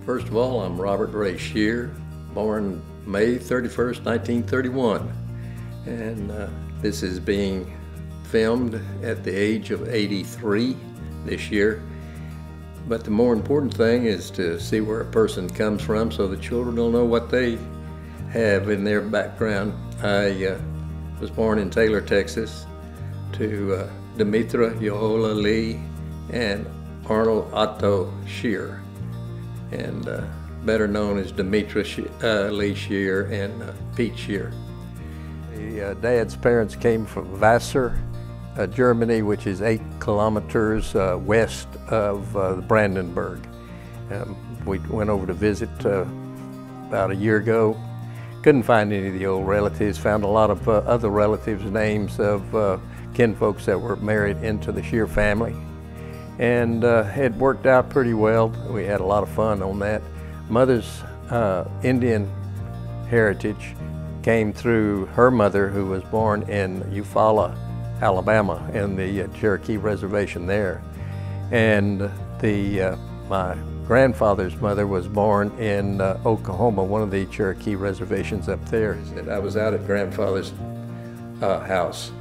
First of all, I'm Robert Ray Schier, born May 31st, 1931. And this is being filmed at the age of 83 this year. But the more important thing is to see where a person comes from so the children will know what they have in their background. I was born in Taylor, Texas, to Demetra Yohola Lee and Arnold Otto Schier, and better known as Demetra Lee Schier and Pete Schier. The dad's parents came from Vassar, Germany, which is 8 kilometers west of Brandenburg. We went over to visit about a year ago. Couldn't find any of the old relatives, found a lot of other relatives' names of kinfolks that were married into the Schier family. And it worked out pretty well. We had a lot of fun on that. Mother's Indian heritage came through her mother, who was born in Eufaula, Alabama, in the Cherokee reservation there. And my grandfather's mother was born in Oklahoma, one of the Cherokee reservations up there. And I was out at grandfather's house,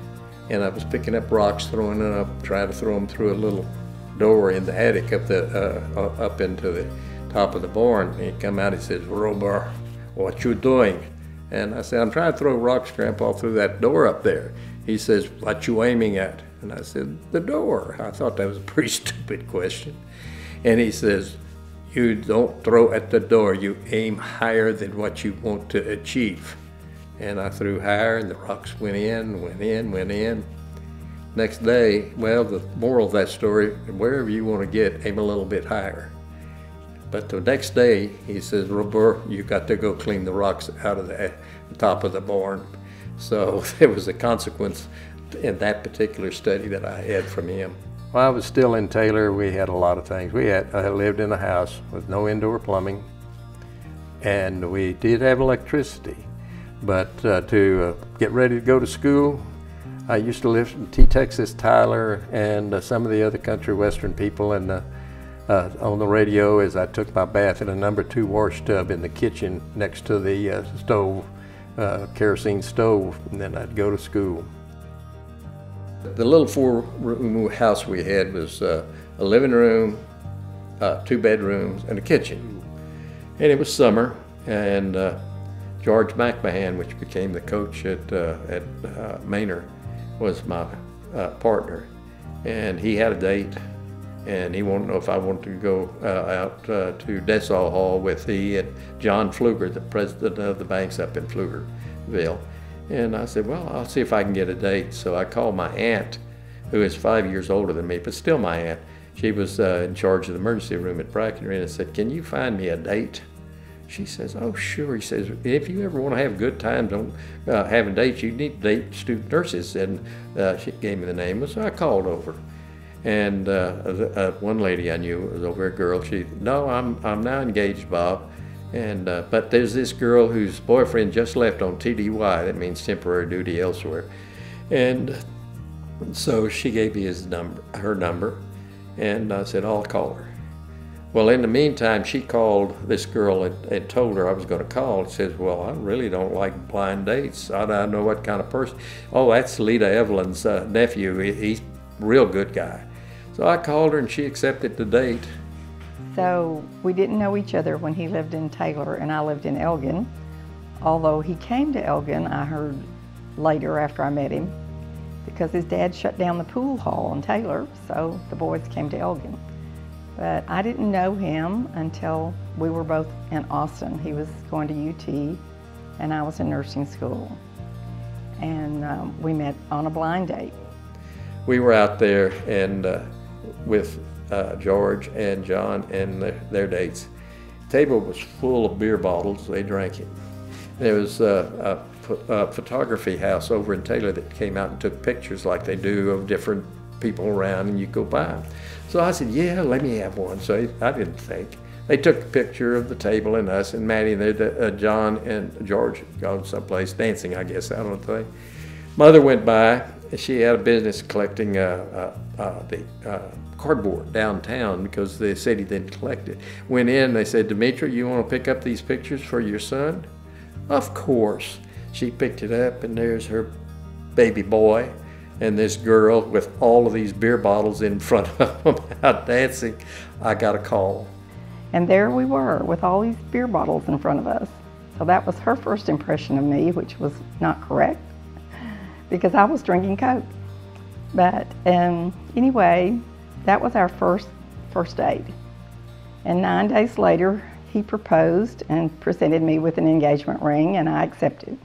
and I was picking up rocks, throwing them up, trying to throw them through a little door in the attic up into the top of the barn. And he come out, he says, "Robert, what you doing?" And I said, "I'm trying to throw rocks, Grandpa, through that door up there." He says, "What you aiming at?" And I said, "The door." I thought that was a pretty stupid question. And he says, "You don't throw at the door, you aim higher than what you want to achieve." And I threw higher, and the rocks went in, went in, went in. Next day, well, the moral of that story, wherever you want to get, aim a little bit higher. But the next day, he says, "Robert, you got to go clean the rocks out of the top of the barn." So there was a consequence in that particular study that I had from him. While I was still in Taylor, we had a lot of things. I lived in a house with no indoor plumbing, and we did have electricity. But to get ready to go to school, I used to listen to Texas Tyler and some of the other country western people, and on the radio as I took my bath in a number 2 wash tub in the kitchen next to the stove, kerosene stove, and then I'd go to school. The little 4-room house we had was a living room, 2 bedrooms, and a kitchen. And it was summer, and George McMahon, which became the coach at Manor, was my partner. And he had a date, and he wanted to know if I wanted to go out to Dessau Hall with he and John Pfluger, the president of the banks up in Pflugerville. And I said, "Well, I'll see if I can get a date." So I called my aunt, who is 5 years older than me, but still my aunt. She was in charge of the emergency room at Bracken, and I said, "Can you find me a date?" She says, "Oh, sure." He says, "If you ever want to have good times on having dates, you need to date student nurses." And she gave me the name, so I called over. And one lady I knew was over a girl. She, "No, I'm now engaged, Bob. And but there's this girl whose boyfriend just left on TDY. That means temporary duty elsewhere." And so she gave me her number, and I said, "I'll call her." Well, in the meantime, she called this girl and told her I was going to call. She says, "Well, I really don't like blind dates. I don't know what kind of person." "Oh, that's Lita Evelyn's nephew. He's a real good guy." So I called her, and she accepted the date. So we didn't know each other when he lived in Taylor and I lived in Elgin. Although he came to Elgin, I heard later after I met him, because his dad shut down the pool hall in Taylor, so the boys came to Elgin. But I didn't know him until we were both in Austin. He was going to UT and I was in nursing school. And we met on a blind date. We were out there and with George and John and their dates. The table was full of beer bottles. They drank it. There was a photography house over in Taylor that came out and took pictures like they do of different people around, and you go by them. So I said, "Yeah, let me have one." So I didn't think. They took a picture of the table and us and Maddie, and John and George gone someplace dancing, I guess, out on the thing. Mother went by. She had a business collecting the cardboard downtown because the city didn't collect it. Went in, they said, "Demetria, you want to pick up these pictures for your son?" Of course. She picked it up, and there's her baby boy and this girl with all of these beer bottles in front of them out dancing. I got a call. And there we were with all these beer bottles in front of us. So that was her first impression of me, which was not correct because I was drinking Coke. But anyway, that was our first date. And 9 days later, he proposed and presented me with an engagement ring, and I accepted.